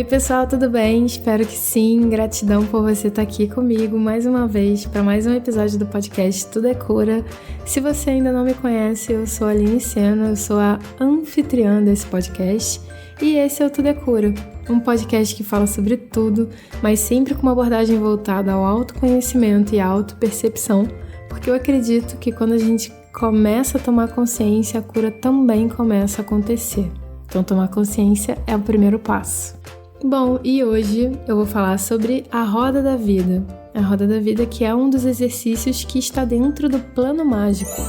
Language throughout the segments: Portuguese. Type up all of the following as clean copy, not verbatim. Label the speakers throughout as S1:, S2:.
S1: Oi pessoal, tudo bem? Espero que sim. Gratidão por você estar aqui comigo mais uma vez para mais um episódio do podcast Tudo é Cura. Se você ainda não me conhece, eu sou a Aline Sena, eu sou a anfitriã desse podcast e esse é o Tudo é Cura, um podcast que fala sobre tudo, mas sempre com uma abordagem voltada ao autoconhecimento e à autopercepção, porque eu acredito que quando a gente começa a tomar consciência, a cura também começa a acontecer. Então, tomar consciência é o primeiro passo. Bom, e hoje eu vou falar sobre a Roda da Vida. A Roda da Vida, que é um dos exercícios que está dentro do Plano Mágico.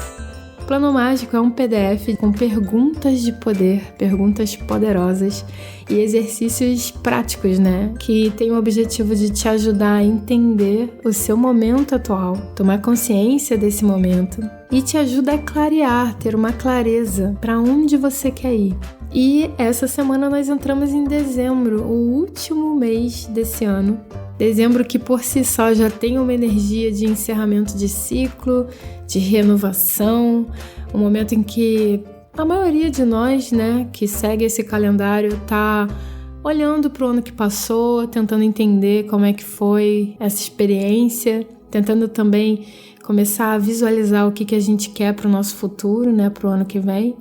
S1: O Plano Mágico é um PDF com perguntas de poder, perguntas poderosas e exercícios práticos, né? Que tem o objetivo de te ajudar a entender o seu momento atual, tomar consciência desse momento e te ajuda a clarear, ter uma clareza para onde você quer ir. E essa semana nós entramos em dezembro, o último mês desse ano. Dezembro que por si só já tem uma energia de encerramento de ciclo, de renovação, um momento em que a maioria de nós, né, que segue esse calendário, tá olhando para o ano que passou, tentando entender como é que foi essa experiência, tentando também começar a visualizar o que a gente quer para o nosso futuro, né, para o ano que vem.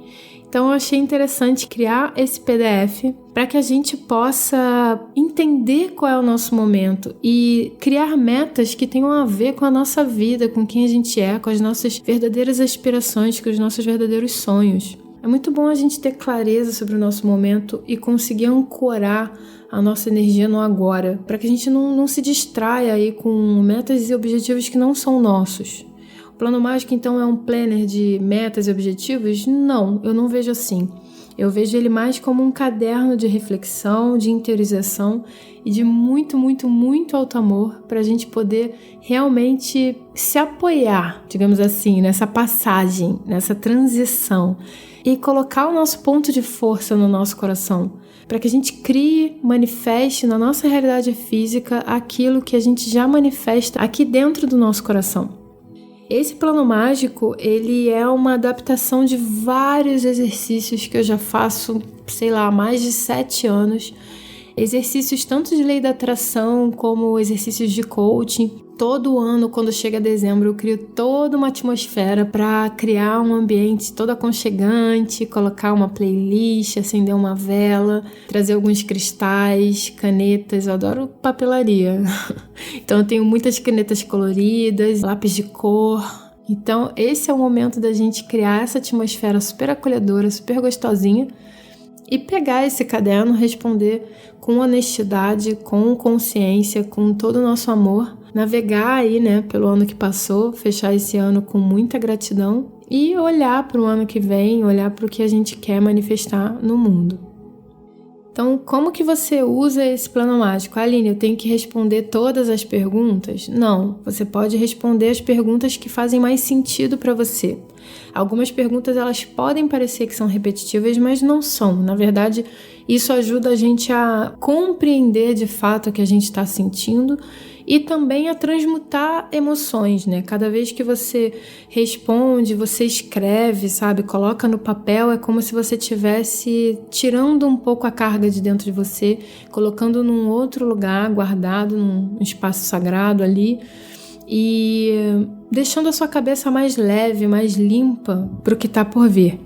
S1: Então eu achei interessante criar esse PDF para que a gente possa entender qual é o nosso momento e criar metas que tenham a ver com a nossa vida, com quem a gente é, com as nossas verdadeiras aspirações, com os nossos verdadeiros sonhos. É muito bom a gente ter clareza sobre o nosso momento e conseguir ancorar a nossa energia no agora, para que a gente não se distraia aí com metas e objetivos que não são nossos. O Plano Mágico, então, é um planner de metas e objetivos? Não, eu não vejo assim. Eu vejo ele mais como um caderno de reflexão, de interiorização e de muito, muito, muito alto amor para a gente poder realmente se apoiar, digamos assim, nessa passagem, nessa transição e colocar o nosso ponto de força no nosso coração, para que a gente crie, manifeste na nossa realidade física aquilo que a gente já manifesta aqui dentro do nosso coração. Esse Plano Mágico, ele é uma adaptação de vários exercícios que eu já faço, há mais de 7 anos. Exercícios tanto de lei da atração como exercícios de coaching. Todo ano, quando chega dezembro, eu crio toda uma atmosfera para criar um ambiente todo aconchegante, colocar uma playlist, acender uma vela, trazer alguns cristais, canetas. Eu adoro papelaria. Então eu tenho muitas canetas coloridas, lápis de cor. Então esse é o momento da gente criar essa atmosfera super acolhedora, super gostosinha e pegar esse caderno, responder com honestidade, com consciência, com todo o nosso amor, navegar aí, né, pelo ano que passou, fechar esse ano com muita gratidão e olhar para o ano que vem, olhar para o que a gente quer manifestar no mundo. Então, como que você usa esse Plano Mágico? Aline, eu tenho que responder todas as perguntas? Não, você pode responder as perguntas que fazem mais sentido para você. Algumas perguntas, elas podem parecer que são repetitivas, mas não são. Na verdade, isso ajuda a gente a compreender de fato o que a gente está sentindo e também a transmutar emoções, né? Cada vez que você responde, você escreve, sabe? Coloca no papel, é como se você estivesse tirando um pouco a carga de dentro de você, colocando num outro lugar, guardado num espaço sagrado ali e deixando a sua cabeça mais leve, mais limpa para o que está por vir.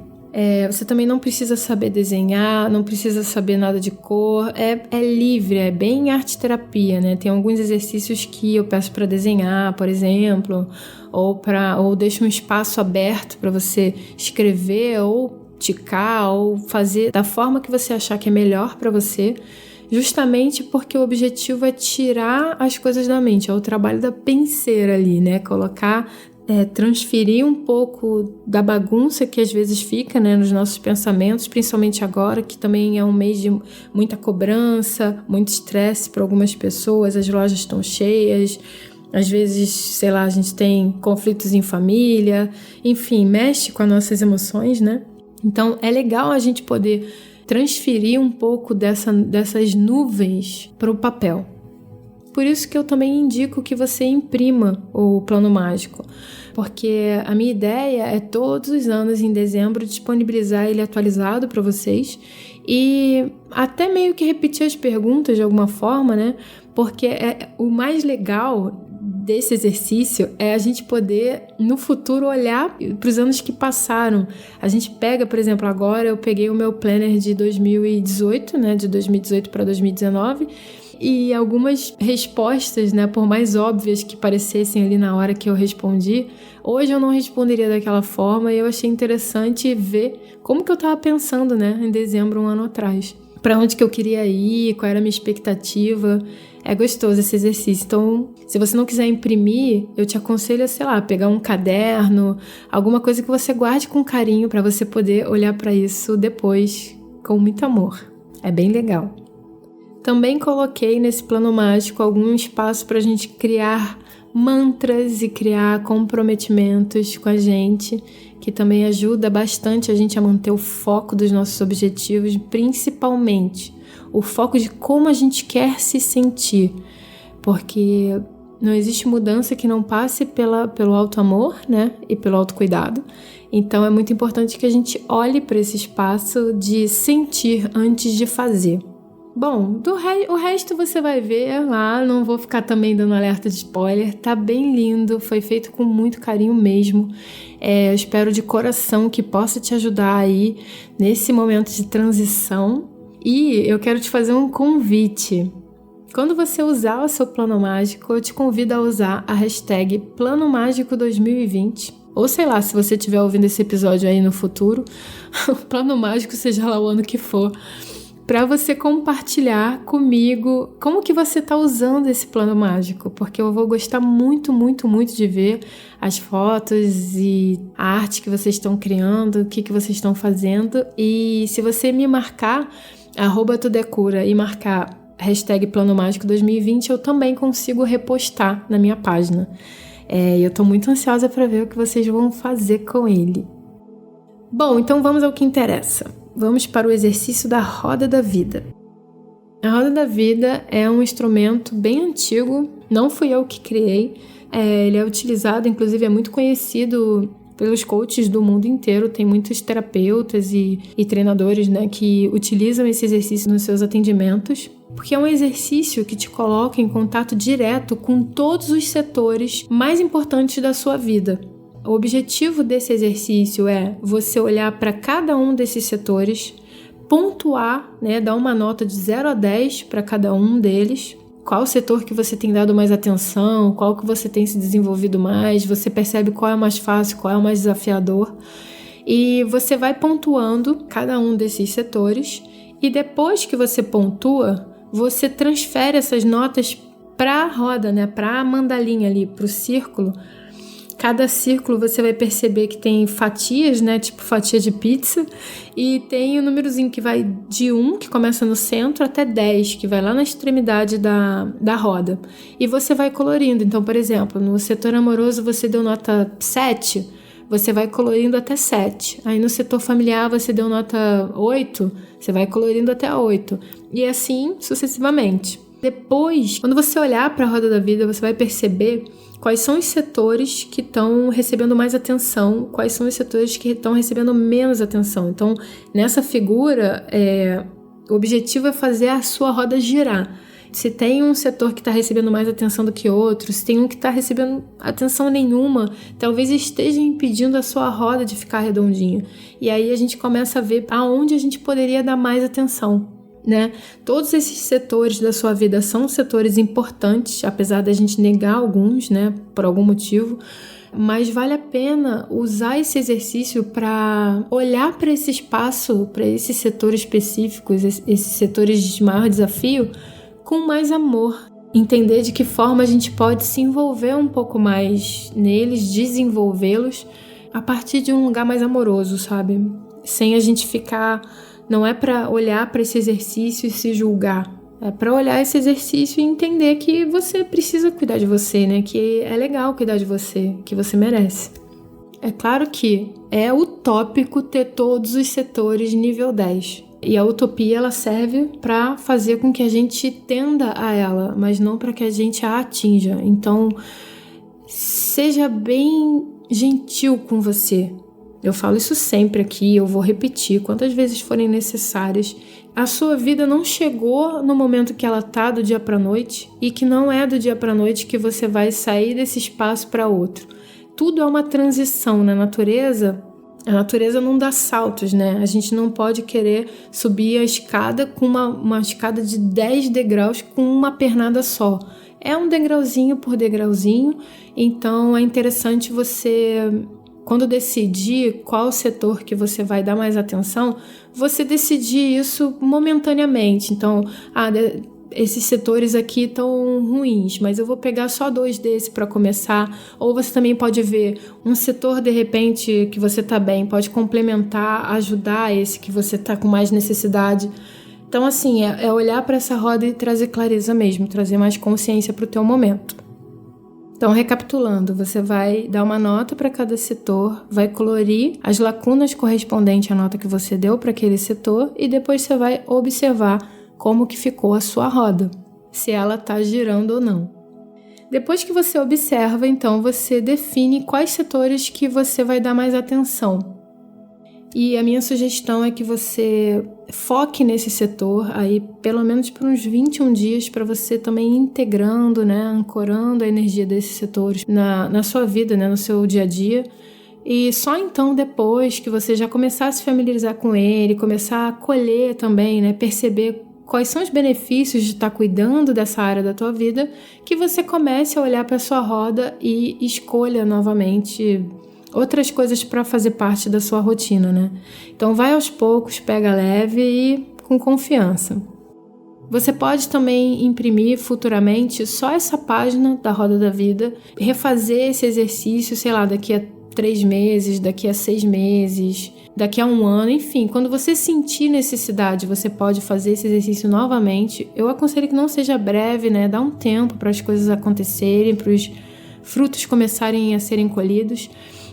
S1: Você também não precisa saber desenhar, não precisa saber nada de cor, é livre, é bem arte-terapia, né? Tem alguns exercícios que eu peço para desenhar, por exemplo, ou deixo um espaço aberto para você escrever ou ticar ou fazer da forma que você achar que é melhor para você, justamente porque o objetivo é tirar as coisas da mente, é o trabalho da penseira ali, né? Transferir um pouco da bagunça que às vezes fica, né, nos nossos pensamentos, principalmente agora, que também é um mês de muita cobrança, muito estresse para algumas pessoas, as lojas estão cheias, às vezes, a gente tem conflitos em família, enfim, mexe com as nossas emoções, né? Então, é legal a gente poder transferir um pouco dessas nuvens para o papel. Por isso que eu também indico que você imprima o Plano Mágico, porque a minha ideia é todos os anos em dezembro disponibilizar ele atualizado para vocês e até meio que repetir as perguntas de alguma forma, né? Porque o mais legal desse exercício é a gente poder, no futuro, olhar para os anos que passaram. A gente pega, por exemplo, agora eu peguei o meu planner de 2018, né, de 2018 para 2019, e algumas respostas, né, por mais óbvias que parecessem ali na hora que eu respondi, hoje eu não responderia daquela forma, e eu achei interessante ver como que eu estava pensando, né, em dezembro, um ano atrás. Para onde que eu queria ir, qual era a minha expectativa. É gostoso esse exercício. Então, se você não quiser imprimir, eu te aconselho, sei lá, pegar um caderno, alguma coisa que você guarde com carinho para você poder olhar para isso depois com muito amor. É bem legal. Também coloquei nesse plano mágico algum espaço para a gente criar mantras e criar comprometimentos com a gente, que também ajuda bastante a gente a manter o foco dos nossos objetivos, principalmente o foco de como a gente quer se sentir, porque não existe mudança que não passe pelo auto-amor, né, e pelo autocuidado. Então é muito importante que a gente olhe para esse espaço de sentir antes de fazer. Bom, o resto você vai ver lá, não vou ficar também dando alerta de spoiler, tá bem lindo, foi feito com muito carinho mesmo. Eu espero de coração que possa te ajudar aí nesse momento de transição. E eu quero te fazer um convite. Quando você usar o seu plano mágico, eu te convido a usar a hashtag Plano Mágico 2020. Ou sei lá, se você estiver ouvindo esse episódio aí no futuro, o plano mágico seja lá o ano que for, para você compartilhar comigo como que você está usando esse plano mágico, porque eu vou gostar muito, muito, muito de ver as fotos e a arte que vocês estão criando, o que vocês estão fazendo. E se você me marcar, @tudecura, e marcar hashtag Plano Mágico 2020, eu também consigo repostar na minha página. Eu tô muito ansiosa para ver o que vocês vão fazer com ele. Bom, então vamos ao que interessa. Vamos para o exercício da roda da vida. A roda da vida é um instrumento bem antigo, não fui eu que criei. Ele é utilizado, inclusive é muito conhecido pelos coaches do mundo inteiro. Tem muitos terapeutas e treinadores, né, que utilizam esse exercício nos seus atendimentos, porque é um exercício que te coloca em contato direto com todos os setores mais importantes da sua vida. O objetivo desse exercício é você olhar para cada um desses setores, pontuar, né, dar uma nota de 0 a 10 para cada um deles. Qual setor que você tem dado mais atenção, qual que você tem se desenvolvido mais, você percebe qual é o mais fácil, qual é o mais desafiador. E você vai pontuando cada um desses setores e depois que você pontua, você transfere essas notas para a roda, né, para a mandalinha ali, para o círculo. Cada círculo você vai perceber que tem fatias, né? Tipo fatia de pizza. E tem o númerozinho que vai de 1, que começa no centro, até 10, que vai lá na extremidade da roda. E você vai colorindo. Então, por exemplo, no setor amoroso você deu nota 7, você vai colorindo até 7. Aí no setor familiar você deu nota 8, você vai colorindo até 8. E assim sucessivamente. Depois, quando você olhar para a roda da vida, você vai perceber quais são os setores que estão recebendo mais atenção, quais são os setores que estão recebendo menos atenção. Então, nessa figura, o objetivo é fazer a sua roda girar. Se tem um setor que está recebendo mais atenção do que outro, se tem um que está recebendo atenção nenhuma, talvez esteja impedindo a sua roda de ficar redondinha. E aí a gente começa a ver aonde a gente poderia dar mais atenção, né? Todos esses setores da sua vida são setores importantes, apesar da gente negar alguns, né, por algum motivo, mas vale a pena usar esse exercício para olhar para esse espaço, para esses setores específicos, esses setores de maior desafio, com mais amor. Entender de que forma a gente pode se envolver um pouco mais neles, desenvolvê-los a partir de um lugar mais amoroso, sabe? Sem a gente ficar... Não é para olhar para esse exercício e se julgar. É para olhar esse exercício e entender que você precisa cuidar de você, né? Que é legal cuidar de você, que você merece. É claro que é utópico ter todos os setores nível 10. E a utopia, ela serve para fazer com que a gente tenda a ela, mas não para que a gente a atinja. Então, seja bem gentil com você. Eu falo isso sempre aqui, eu vou repetir quantas vezes forem necessárias. A sua vida não chegou no momento que ela tá do dia para noite e que não é do dia para noite que você vai sair desse espaço para outro. Tudo é uma transição na natureza. A natureza não dá saltos, né? A gente não pode querer subir a escada com uma escada de 10 degraus com uma pernada só. É um degrauzinho por degrauzinho, então é interessante você, quando decidir qual setor que você vai dar mais atenção, você decidir isso momentaneamente. Então, esses setores aqui estão ruins, mas eu vou pegar só 2 desses para começar. Ou você também pode ver um setor, de repente, que você está bem, pode complementar, ajudar esse que você está com mais necessidade. Então, assim, é olhar para essa roda e trazer clareza mesmo, trazer mais consciência para o teu momento. Então, recapitulando, você vai dar uma nota para cada setor, vai colorir as lacunas correspondentes à nota que você deu para aquele setor e depois você vai observar como que ficou a sua roda, se ela está girando ou não. Depois que você observa, então, você define quais setores que você vai dar mais atenção. E a minha sugestão é que você foque nesse setor aí pelo menos por uns 21 dias para você também ir integrando, né, ancorando a energia desses setores na sua vida, né, no seu dia a dia. E só então depois que você já começar a se familiarizar com ele, começar a colher também, né, perceber quais são os benefícios de estar cuidando dessa área da tua vida, que você comece a olhar para a sua roda e escolha novamente outras coisas para fazer parte da sua rotina, né? Então vai aos poucos, pega leve e com confiança. Você pode também imprimir futuramente só essa página da Roda da Vida, refazer esse exercício, sei lá, daqui a 3 meses, daqui a 6 meses, daqui a 1 ano, enfim. Quando você sentir necessidade, você pode fazer esse exercício novamente. Eu aconselho que não seja breve, né? Dá um tempo para as coisas acontecerem, para os frutos começarem a serem colhidos.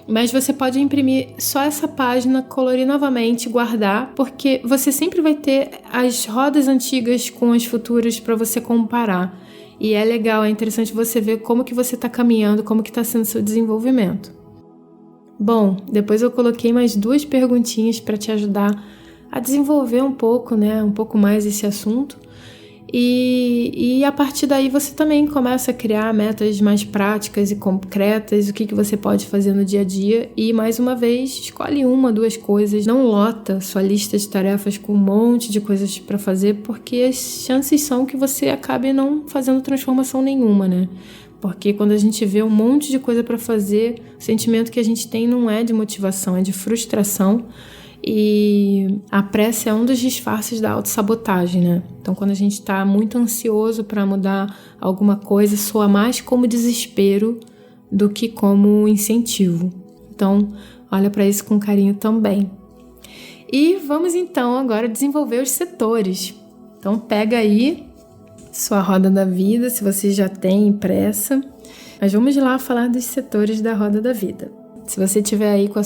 S1: Mas você pode imprimir só essa página, colorir novamente, guardar, porque você sempre vai ter as rodas antigas com as futuras para você comparar. E é legal, é interessante você ver como que você está caminhando, como que está sendo o seu desenvolvimento. Bom, depois eu coloquei mais 2 perguntinhas para te ajudar a desenvolver um pouco, né, um pouco mais esse assunto. E a partir daí você também começa a criar metas mais práticas e concretas, o que você pode fazer no dia a dia. E mais uma vez, escolhe 1, 2 coisas, não lota sua lista de tarefas com um monte de coisas para fazer, porque as chances são que você acabe não fazendo transformação nenhuma, né? Porque quando a gente vê um monte de coisa para fazer, o sentimento que a gente tem não é de motivação, é de frustração. E a pressa é um dos disfarces da autossabotagem, né? Então, quando a gente está muito ansioso para mudar alguma coisa, soa mais como desespero do que como incentivo. Então, olha para isso com carinho também. E vamos então agora desenvolver os setores. Então, pega aí sua roda da vida, se você já tem impressa. Mas vamos lá falar dos setores da roda da vida. Se você tiver aí com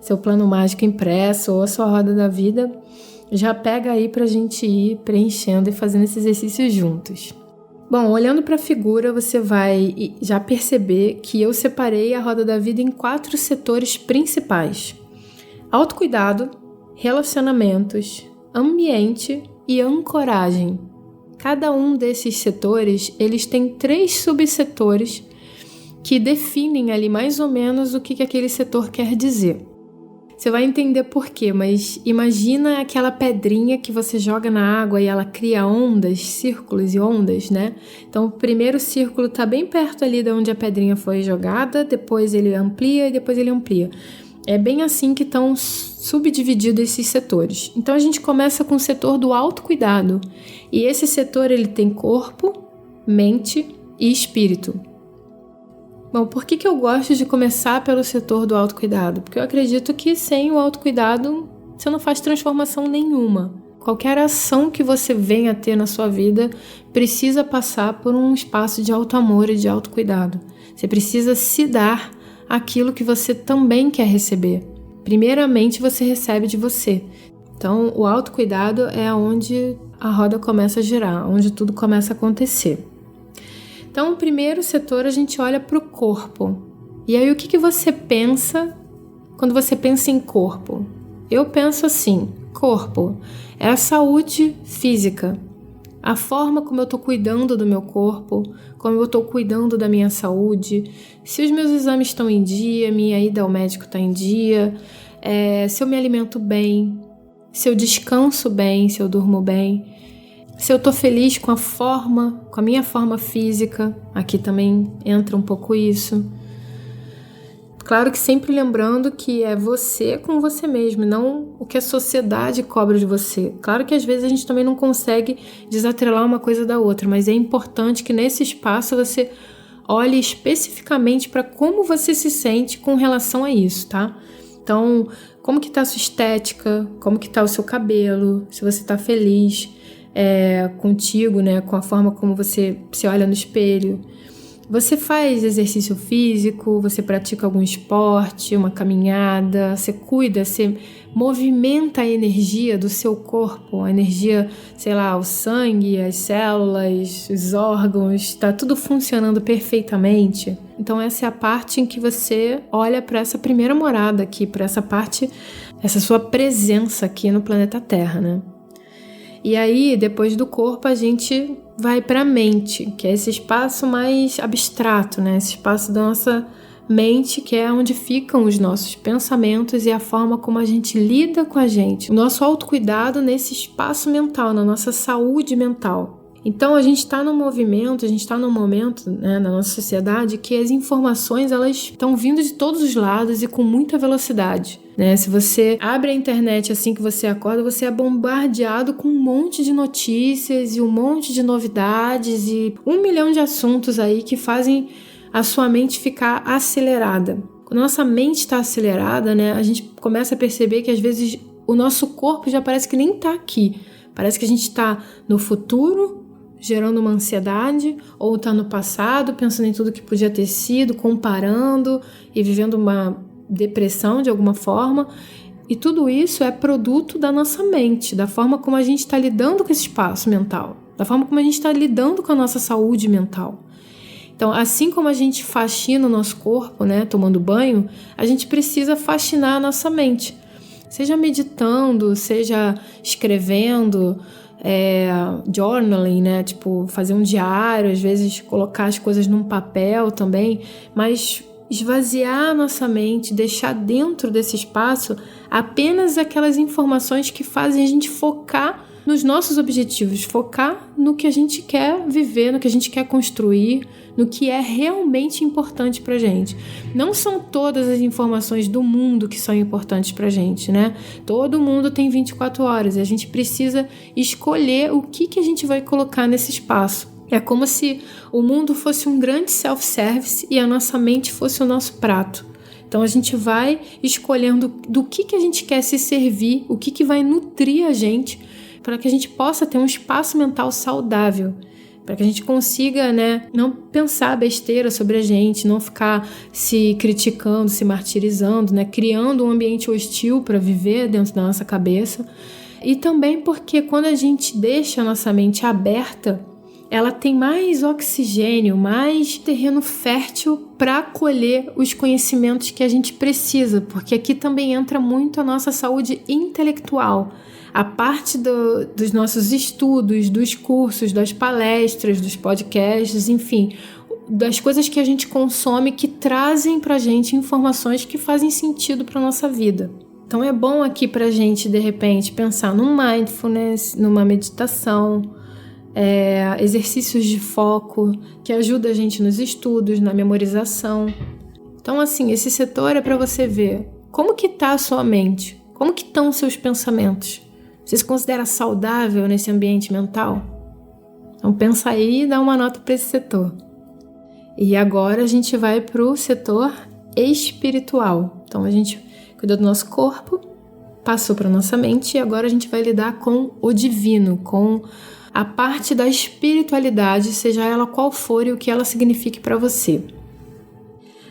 S1: seu plano mágico impresso ou a sua roda da vida, já pega aí pra gente ir preenchendo e fazendo esse exercício juntos. Bom, olhando para a figura, você vai já perceber que eu separei a roda da vida em 4 setores principais: autocuidado, relacionamentos, ambiente e ancoragem. Cada um desses setores, eles têm 3 subsetores que definem ali mais ou menos o que aquele setor quer dizer. Você vai entender por quê, mas imagina aquela pedrinha que você joga na água e ela cria ondas, círculos e ondas, né? Então, o primeiro círculo está bem perto ali de onde a pedrinha foi jogada, depois ele amplia e depois ele amplia. É bem assim que estão subdivididos esses setores. Então, a gente começa com o setor do autocuidado. E esse setor ele tem corpo, mente e espírito. Bom, por que eu gosto de começar pelo setor do autocuidado? Porque eu acredito que sem o autocuidado você não faz transformação nenhuma. Qualquer ação que você venha a ter na sua vida precisa passar por um espaço de autoamor e de autocuidado. Você precisa se dar aquilo que você também quer receber. Primeiramente, você recebe de você. Então, o autocuidado é onde a roda começa a girar, onde tudo começa a acontecer. Então, o primeiro setor, a gente olha para o corpo. E aí, o que você pensa quando você pensa em corpo? Eu penso assim, corpo é a saúde física, a forma como eu estou cuidando do meu corpo, como eu estou cuidando da minha saúde, se os meus exames estão em dia, minha ida ao médico está em dia, se eu me alimento bem, se eu descanso bem, se eu durmo bem, se eu estou feliz com a minha forma física, aqui também entra um pouco isso. Claro que sempre lembrando que é você com você mesmo, não o que a sociedade cobra de você. Claro que às vezes a gente também não consegue desatrelar uma coisa da outra, mas é importante que nesse espaço você olhe especificamente para como você se sente com relação a isso, tá? Então, como que tá a sua estética, como que tá o seu cabelo, se você tá feliz contigo, né, com a forma como você se olha no espelho. Você faz exercício físico, você pratica algum esporte, uma caminhada, você cuida, você movimenta a energia do seu corpo, a energia, sei lá, o sangue, as células, os órgãos, está tudo funcionando perfeitamente. Então essa é a parte em que você olha para essa primeira morada aqui, para essa parte, essa sua presença aqui no planeta Terra, né? E aí, depois do corpo, a gente vai para a mente, que é esse espaço mais abstrato, né? Esse espaço da nossa mente, que é onde ficam os nossos pensamentos e a forma como a gente lida com a gente. O nosso autocuidado nesse espaço mental, na nossa saúde mental. Então, a gente está num movimento, a gente está num momento, né, na nossa sociedade que as informações elas estão vindo de todos os lados e com muita velocidade. Né? Se você abre a internet assim que você acorda, você é bombardeado com um monte de notícias e um monte de novidades e 1 milhão de assuntos aí que fazem a sua mente ficar acelerada. Quando a nossa mente está acelerada, né, a gente começa a perceber que às vezes o nosso corpo já parece que nem está aqui. Parece que a gente está no futuro, gerando uma ansiedade, ou está no passado, pensando em tudo que podia ter sido, comparando e vivendo uma depressão de alguma forma. E tudo isso é produto da nossa mente, da forma como a gente está lidando com esse espaço mental, da forma como a gente está lidando com a nossa saúde mental. Então, assim como a gente faxina o nosso corpo, né, tomando banho, a gente precisa faxinar a nossa mente. Seja meditando, seja escrevendo, journaling, né? Tipo, fazer um diário, às vezes colocar as coisas num papel também, mas esvaziar a nossa mente, deixar dentro desse espaço apenas aquelas informações que fazem a gente focar nos nossos objetivos, focar no que a gente quer viver, no que a gente quer construir, no que é realmente importante pra gente. Não são todas as informações do mundo que são importantes pra gente, né? Todo mundo tem 24 horas e a gente precisa escolher o que a gente vai colocar nesse espaço. É como se o mundo fosse um grande self-service e a nossa mente fosse o nosso prato. Então a gente vai escolhendo do que a gente quer se servir, o que vai nutrir a gente, para que a gente possa ter um espaço mental saudável, para que a gente consiga, né, não pensar besteira sobre a gente, não ficar se criticando, se martirizando, né, criando um ambiente hostil para viver dentro da nossa cabeça. E também porque quando a gente deixa a nossa mente aberta, ela tem mais oxigênio, mais terreno fértil para acolher os conhecimentos que a gente precisa, porque aqui também entra muito a nossa saúde intelectual, a parte dos nossos estudos, dos cursos, das palestras, dos podcasts, enfim, das coisas que a gente consome que trazem pra gente informações que fazem sentido pra nossa vida. Então é bom aqui pra gente, de repente, pensar num mindfulness, numa meditação, exercícios de foco que ajudam a gente nos estudos, na memorização. Então, assim, esse setor é para você ver como que tá a sua mente, como que estão os seus pensamentos. Você se considera saudável nesse ambiente mental? Então pensa aí e dá uma nota para esse setor. E agora a gente vai para o setor espiritual. Então a gente cuidou do nosso corpo, passou para nossa mente e agora a gente vai lidar com o divino, com a parte da espiritualidade, seja ela qual for e o que ela signifique para você.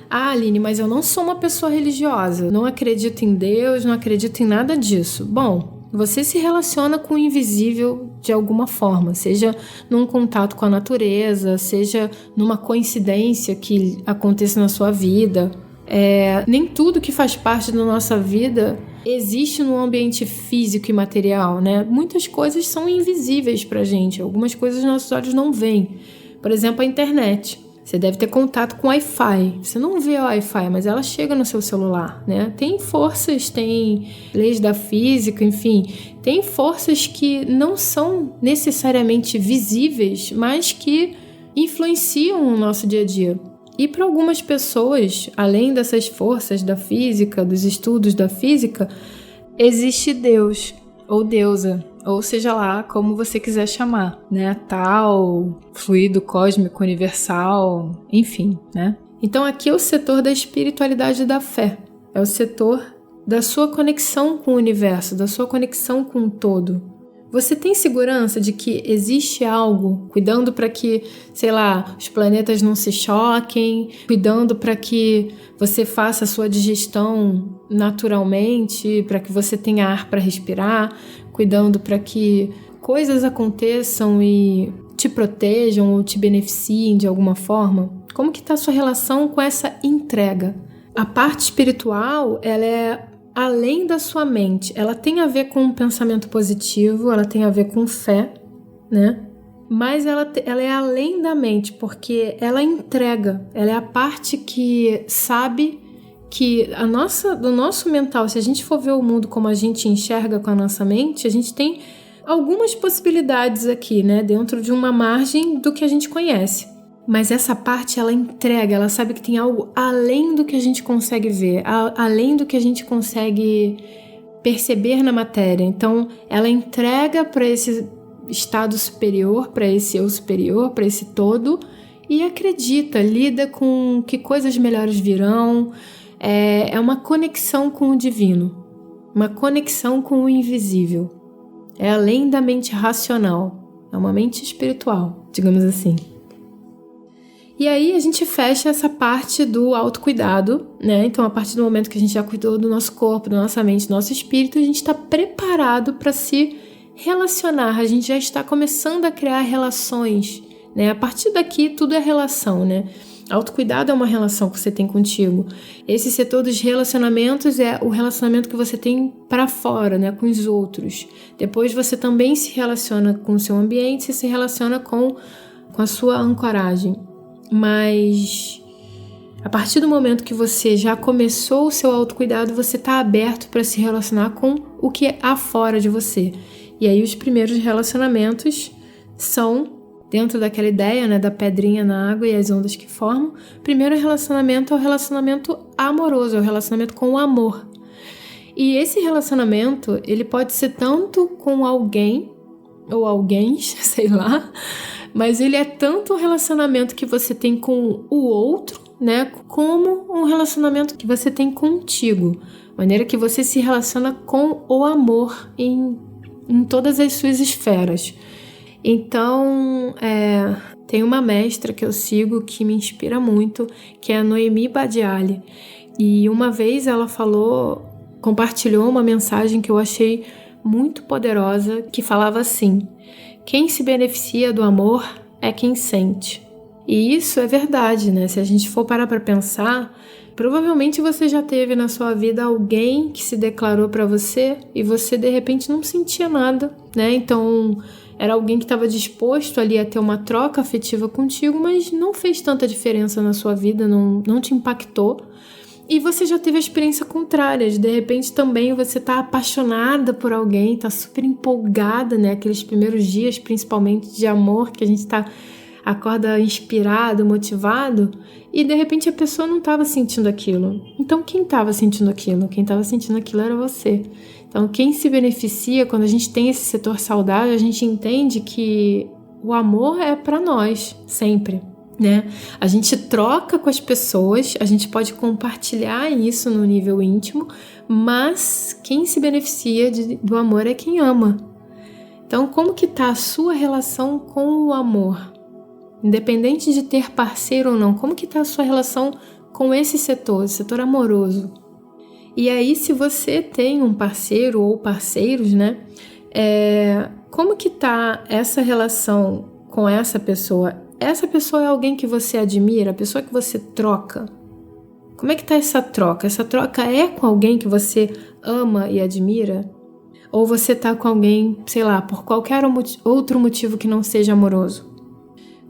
S1: Ah, Aline, mas eu não sou uma pessoa religiosa, não acredito em Deus, não acredito em nada disso. Bom, você se relaciona com o invisível de alguma forma, seja num contato com a natureza, seja numa coincidência que aconteça na sua vida, Nem tudo que faz parte da nossa vida existe no ambiente físico e material, né? Muitas coisas são invisíveis pra gente, algumas coisas nossos olhos não veem. Por exemplo, a internet. Você deve ter contato com Wi-Fi. Você não vê o Wi-Fi, mas ela chega no seu celular, né? Tem forças, tem leis da física, enfim. Tem forças que não são necessariamente visíveis, mas que influenciam o nosso dia a dia. E para algumas pessoas, além dessas forças da física, dos estudos da física, existe Deus ou deusa, ou seja lá como você quiser chamar, né? Tal, fluido cósmico universal, enfim, né? Então aqui é o setor da espiritualidade da fé, é o setor da sua conexão com o universo, da sua conexão com o todo. Você tem segurança de que existe algo cuidando para que, sei lá, os planetas não se choquem, cuidando para que você faça a sua digestão naturalmente, para que você tenha ar para respirar, cuidando para que coisas aconteçam e te protejam ou te beneficiem de alguma forma? Como que está a sua relação com essa entrega? A parte espiritual, ela é além da sua mente, ela tem a ver com um pensamento positivo, ela tem a ver com fé, né? Mas ela é além da mente, porque ela entrega, ela é a parte que sabe que do nosso mental, se a gente for ver o mundo como a gente enxerga com a nossa mente, a gente tem algumas possibilidades aqui, né? Dentro de uma margem do que a gente conhece. Mas essa parte, ela entrega, ela sabe que tem algo além do que a gente consegue ver, além do que a gente consegue perceber na matéria. Então, ela entrega para esse estado superior, para esse eu superior, para esse todo, e acredita, lida com que coisas melhores virão. É uma conexão com o divino, uma conexão com o invisível. É além da mente racional, é uma mente espiritual, digamos assim. E aí a gente fecha essa parte do autocuidado, né? Então, a partir do momento que a gente já cuidou do nosso corpo, da nossa mente, do nosso espírito, a gente está preparado para se relacionar. A gente já está começando a criar relações, né? A partir daqui, tudo é relação, né? Autocuidado é uma relação que você tem contigo. Esse setor dos relacionamentos é o relacionamento que você tem para fora, né? Com os outros. Depois você também se relaciona com o seu ambiente, você se relaciona com a sua ancoragem. Mas a partir do momento que você já começou o seu autocuidado, você está aberto para se relacionar com o que há fora de você. E aí os primeiros relacionamentos são, dentro daquela ideia, né, da pedrinha na água e as ondas que formam, o primeiro relacionamento é o relacionamento amoroso, é o relacionamento com o amor. E esse relacionamento, ele pode ser tanto com alguém, ou alguém, sei lá, mas ele é tanto um relacionamento que você tem com o outro, né, como um relacionamento que você tem contigo. Maneira que você se relaciona com o amor em todas as suas esferas. Então, tem uma mestra que eu sigo que me inspira muito, que é a Noemi Badiali. E uma vez ela compartilhou uma mensagem que eu achei muito poderosa, que falava assim: quem se beneficia do amor é quem sente. E isso é verdade, né? Se a gente for parar para pensar, provavelmente você já teve na sua vida alguém que se declarou para você e você de repente não sentia nada, né? Então era alguém que estava disposto ali a ter uma troca afetiva contigo, mas não fez tanta diferença na sua vida, não te impactou. E você já teve a experiência contrária, de repente também você tá apaixonada por alguém, tá super empolgada, né? Aqueles primeiros dias, principalmente de amor, que a gente acorda inspirado, motivado, e de repente a pessoa não estava sentindo aquilo. Então quem estava sentindo aquilo? Quem estava sentindo aquilo era você. Então quem se beneficia, quando a gente tem esse setor saudável, a gente entende que o amor é para nós, sempre. Né? A gente troca com as pessoas, a gente pode compartilhar isso no nível íntimo, mas quem se beneficia do amor é quem ama. Então, como que está a sua relação com o amor? Independente de ter parceiro ou não, como que está a sua relação com esse setor amoroso? E aí, se você tem um parceiro ou parceiros, né? Como que está essa relação com essa pessoa? Essa pessoa é alguém que você admira, a pessoa que você troca. Como é que tá essa troca? Essa troca é com alguém que você ama e admira? Ou você tá com alguém, sei lá, por qualquer outro motivo que não seja amoroso?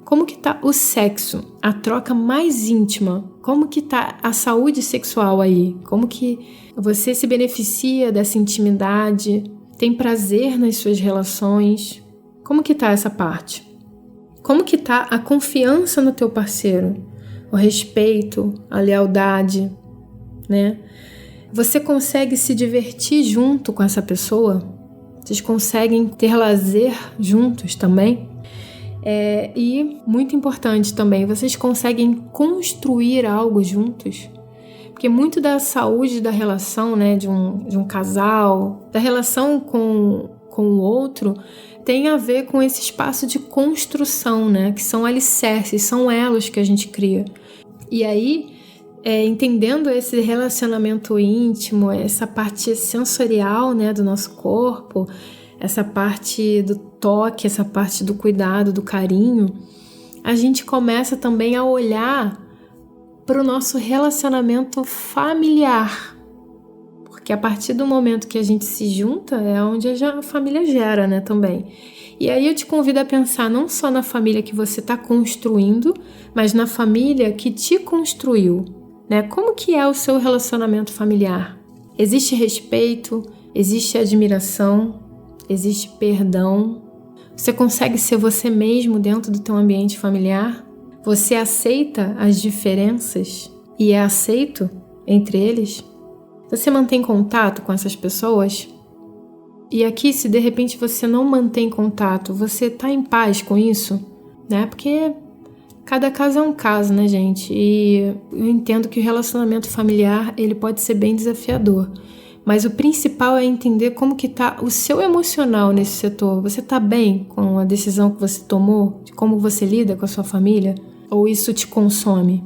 S1: Como que tá o sexo, a troca mais íntima? Como que tá a saúde sexual aí? Como que você se beneficia dessa intimidade? Tem prazer nas suas relações? Como que tá essa parte? Como que tá a confiança no teu parceiro? O respeito, a lealdade, né? Você consegue se divertir junto com essa pessoa? Vocês conseguem ter lazer juntos também? E, muito importante também, vocês conseguem construir algo juntos? Porque muito da saúde da relação, né, de um casal, da relação com o outro, tem a ver com esse espaço de construção, né, que são alicerces, são elos que a gente cria. E aí, entendendo esse relacionamento íntimo, essa parte sensorial, né, do nosso corpo, essa parte do toque, essa parte do cuidado, do carinho, a gente começa também a olhar para o nosso relacionamento familiar. Porque a partir do momento que a gente se junta, é onde a família gera, né, também. E aí eu te convido a pensar não só na família que você está construindo, mas na família que te construiu, né? Como que é o seu relacionamento familiar? Existe respeito? Existe admiração? Existe perdão? Você consegue ser você mesmo dentro do teu ambiente familiar? Você aceita as diferenças e é aceito entre eles? Você mantém contato com essas pessoas? E aqui, se de repente você não mantém contato, você tá em paz com isso? Né? Porque cada caso é um caso, né, gente? E eu entendo que o relacionamento familiar, ele pode ser bem desafiador. Mas o principal é entender como que tá o seu emocional nesse setor. Você tá bem com a decisão que você tomou? De como você lida com a sua família? Ou isso te consome?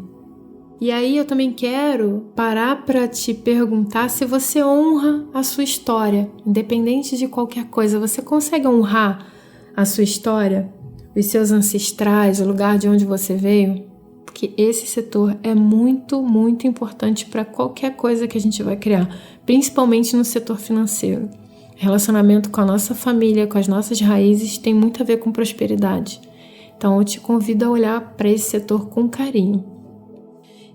S1: E aí eu também quero parar para te perguntar se você honra a sua história, independente de qualquer coisa. Você consegue honrar a sua história, os seus ancestrais, o lugar de onde você veio? Porque esse setor é muito, muito importante para qualquer coisa que a gente vai criar, principalmente no setor financeiro. Relacionamento com a nossa família, com as nossas raízes, tem muito a ver com prosperidade. Então eu te convido a olhar para esse setor com carinho.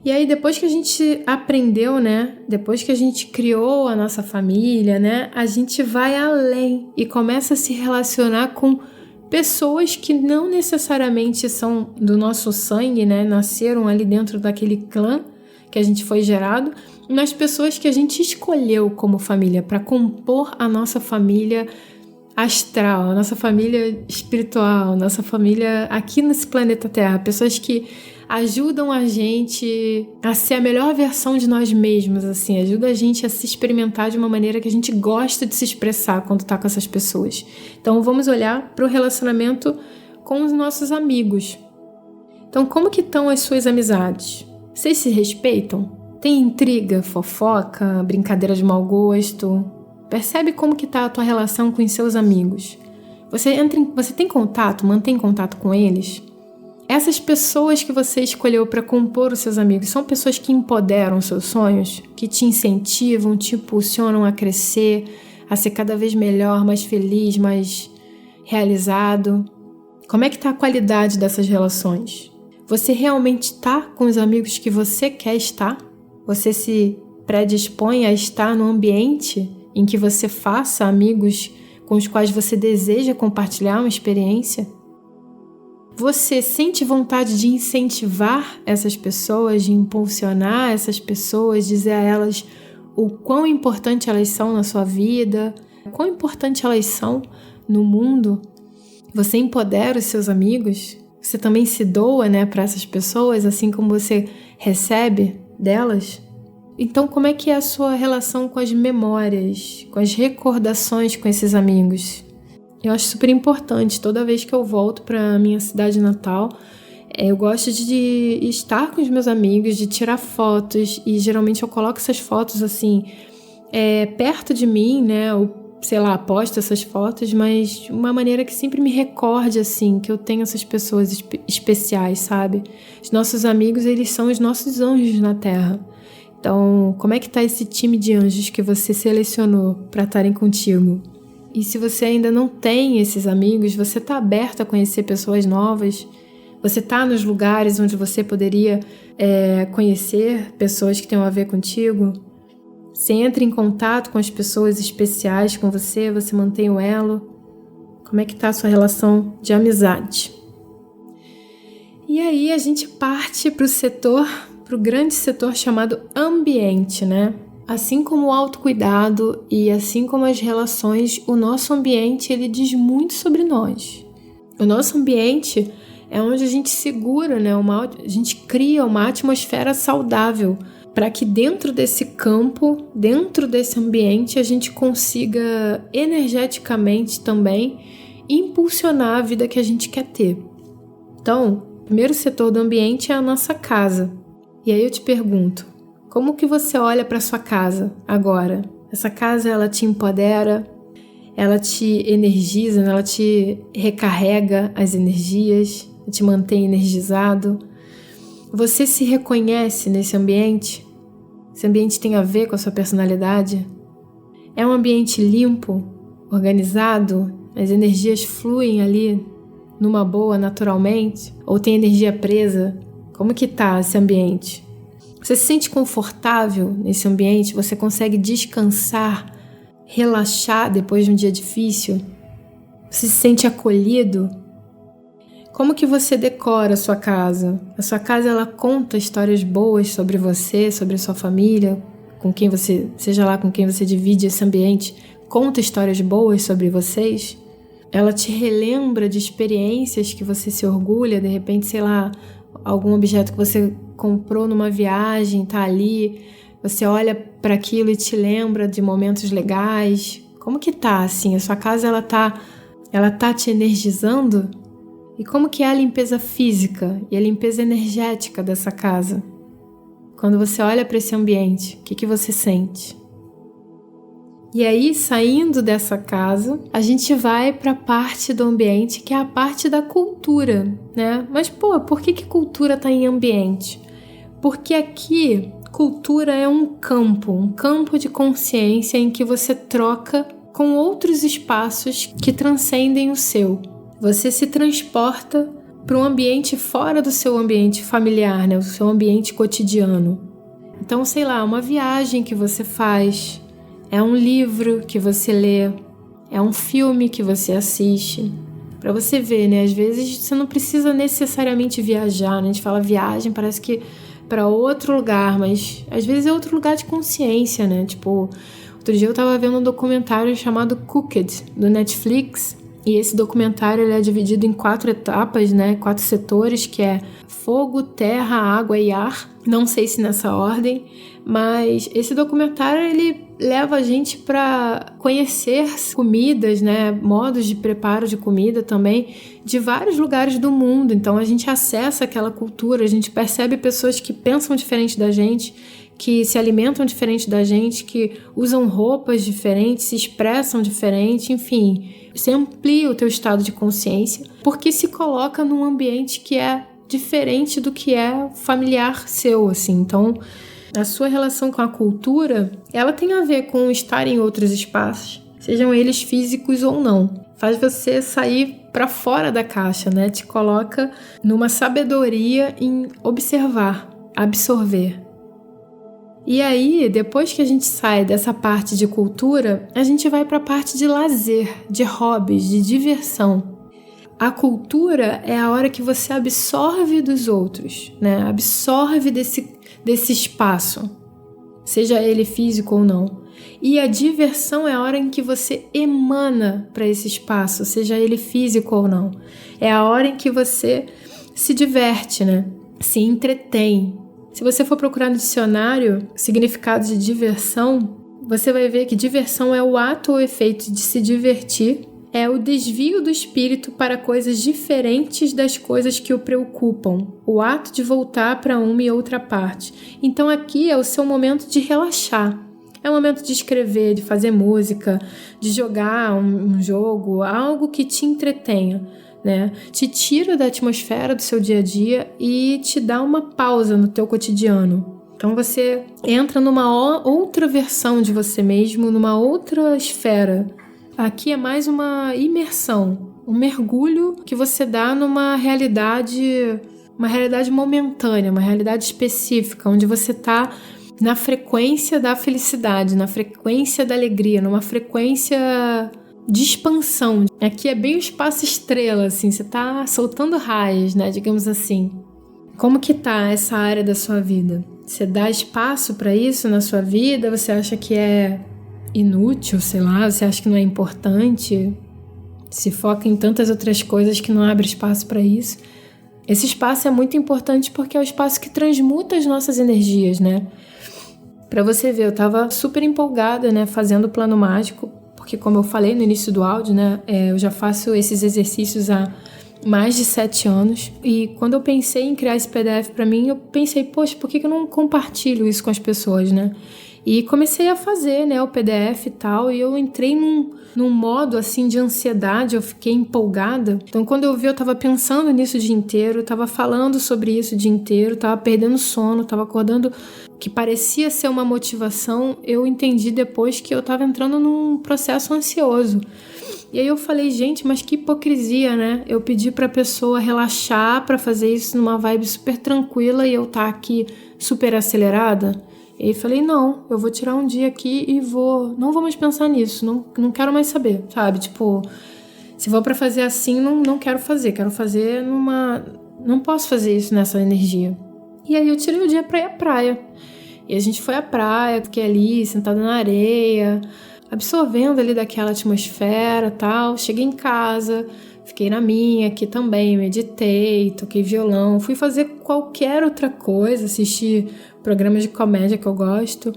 S1: E aí, depois que a gente aprendeu, né? Depois que a gente criou a nossa família, né? A gente vai além e começa a se relacionar com pessoas que não necessariamente são do nosso sangue, né? Nasceram ali dentro daquele clã que a gente foi gerado, mas pessoas que a gente escolheu como família para compor a nossa família astral, a nossa família espiritual, a nossa família aqui nesse planeta Terra. Pessoas que ajudam a gente a ser a melhor versão de nós mesmos, assim, ajuda a gente a se experimentar de uma maneira que a gente gosta de se expressar quando tá com essas pessoas. Então vamos olhar para o relacionamento com os nossos amigos. Então como que estão as suas amizades? Vocês se respeitam? Tem intriga, fofoca, brincadeira de mau gosto? Percebe como que tá a tua relação com os seus amigos? Você tem contato, mantém contato com eles? Essas pessoas que você escolheu para compor os seus amigos são pessoas que empoderam seus sonhos, que te incentivam, te impulsionam a crescer, a ser cada vez melhor, mais feliz, mais realizado. Como é que está a qualidade dessas relações? Você realmente está com os amigos que você quer estar? Você se predispõe a estar no ambiente em que você faça amigos com os quais você deseja compartilhar uma experiência? Você sente vontade de incentivar essas pessoas, de impulsionar essas pessoas, dizer a elas o quão importante elas são na sua vida, o quão importante elas são no mundo? Você empodera os seus amigos? Você também se doa, né, para essas pessoas, assim como você recebe delas? Então, como é que é a sua relação com as memórias, com as recordações com esses amigos? Eu acho super importante, toda vez que eu volto para minha cidade natal, eu gosto de estar com os meus amigos, de tirar fotos, e geralmente eu coloco essas fotos assim, perto de mim, né, ou sei lá, posto essas fotos, mas de uma maneira que sempre me recorde, assim, que eu tenho essas pessoas especiais, sabe? Os nossos amigos, eles são os nossos anjos na Terra. Então, como é que tá esse time de anjos que você selecionou para estarem contigo? E se você ainda não tem esses amigos, você tá aberto a conhecer pessoas novas? Você tá nos lugares onde você poderia conhecer pessoas que tenham a ver contigo? Você entra em contato com as pessoas especiais com você, você mantém o elo? Como é que tá a sua relação de amizade? E aí a gente parte para o grande setor chamado ambiente, né? Assim como o autocuidado e assim como as relações, o nosso ambiente ele diz muito sobre nós. O nosso ambiente é onde a gente segura, né? A gente cria uma atmosfera saudável para que dentro desse campo, dentro desse ambiente, a gente consiga energeticamente também impulsionar a vida que a gente quer ter. Então, o primeiro setor do ambiente é a nossa casa. E aí eu te pergunto, como que você olha para sua casa agora? Essa casa, ela te empodera, ela te energiza, ela te recarrega as energias, te mantém energizado. Você se reconhece nesse ambiente? Esse ambiente tem a ver com a sua personalidade? É um ambiente limpo, organizado? As energias fluem ali numa boa, naturalmente? Ou tem energia presa? Como que tá esse ambiente? Você se sente confortável nesse ambiente? Você consegue descansar, relaxar depois de um dia difícil? Você se sente acolhido? Como que você decora a sua casa? A sua casa, ela conta histórias boas sobre você, sobre a sua família, com quem você, seja lá com quem você divide esse ambiente, conta histórias boas sobre vocês? Ela te relembra de experiências que você se orgulha, de repente, sei lá, algum objeto que você comprou numa viagem, tá ali, você olha para aquilo e te lembra de momentos legais. Como que tá, assim? A sua casa, ela tá te energizando? E como que é a limpeza física e a limpeza energética dessa casa? Quando você olha para esse ambiente, o que você sente? E aí, saindo dessa casa, a gente vai para a parte do ambiente que é a parte da cultura, né? Mas, por que cultura está em ambiente? Porque aqui, cultura é um campo de consciência em que você troca com outros espaços que transcendem o seu. Você se transporta para um ambiente fora do seu ambiente familiar, né? O seu ambiente cotidiano. Então, sei lá, uma viagem que você faz, é um livro que você lê, é um filme que você assiste. Para você ver, né? Às vezes você não precisa necessariamente viajar, né? A gente fala viagem, parece que para outro lugar, mas às vezes é outro lugar de consciência, né? Tipo, outro dia eu tava vendo um documentário chamado Cooked, do Netflix, e esse documentário ele é dividido em 4 etapas, né? 4 setores, que é fogo, terra, água e ar. Não sei se nessa ordem, mas esse documentário ele leva a gente para conhecer comidas, né? Modos de preparo de comida também de vários lugares do mundo. Então a gente acessa aquela cultura, a gente percebe pessoas que pensam diferente da gente, que se alimentam diferente da gente, que usam roupas diferentes, se expressam diferente, enfim. Você amplia o teu estado de consciência porque se coloca num ambiente que é diferente do que é familiar seu, assim. Então, a sua relação com a cultura, ela tem a ver com estar em outros espaços, sejam eles físicos ou não. Faz você sair para fora da caixa, né? Te coloca numa sabedoria em observar, absorver. E aí, depois que a gente sai dessa parte de cultura, a gente vai para a parte de lazer, de hobbies, de diversão. A cultura é a hora que você absorve dos outros, né? Absorve desse espaço, seja ele físico ou não. E a diversão é a hora em que você emana para esse espaço, seja ele físico ou não. É a hora em que você se diverte, né? Se entretém. Se você for procurar no dicionário significado de diversão, você vai ver que diversão é o ato ou efeito de se divertir, é o desvio do espírito para coisas diferentes das coisas que o preocupam, o ato de voltar para uma e outra parte. Então aqui é o seu momento de relaxar. É o momento de escrever, de fazer música, de jogar um jogo, algo que te entretenha, né? Te tira da atmosfera do seu dia a dia e te dá uma pausa no teu cotidiano. Então você entra numa outra versão de você mesmo, numa outra esfera. Aqui é mais uma imersão, um mergulho que você dá numa realidade momentânea, uma realidade específica, onde você está na frequência da felicidade, na frequência da alegria, numa frequência de expansão. Aqui é bem o espaço estrela, assim, você está soltando raios, né, digamos assim. Como que tá essa área da sua vida? Você dá espaço para isso na sua vida? Você acha que é inútil, sei lá, você acha que não é importante? Se foca em tantas outras coisas que não abre espaço para isso. Esse espaço é muito importante porque é o espaço que transmuta as nossas energias, né? Para você ver, eu tava super empolgada, né, fazendo o plano mágico, porque como eu falei no início do áudio, né, eu já faço esses exercícios há mais de 7 anos, e quando eu pensei em criar esse PDF para mim, eu pensei, poxa, por que eu não compartilho isso com as pessoas, né? E comecei a fazer, né, o PDF e tal, e eu entrei num modo, assim, de ansiedade, eu fiquei empolgada. Então, quando eu vi, eu tava pensando nisso o dia inteiro, tava falando sobre isso o dia inteiro, tava perdendo sono, tava acordando, que parecia ser uma motivação, eu entendi depois que eu tava entrando num processo ansioso. E aí eu falei, gente, mas que hipocrisia, né? Eu pedi pra pessoa relaxar pra fazer isso numa vibe super tranquila e eu tá aqui super acelerada. E aí falei, não, eu vou tirar um dia aqui e não vou mais pensar nisso, não quero mais saber, sabe? Tipo, se for pra fazer assim, não quero fazer não posso fazer isso nessa energia. E aí eu tirei o dia pra ir à praia. E a gente foi à praia, fiquei ali, sentada na areia, absorvendo ali daquela atmosfera e tal. Cheguei em casa, fiquei na minha aqui também, meditei, toquei violão, fui fazer qualquer outra coisa, assistir programas de comédia que eu gosto,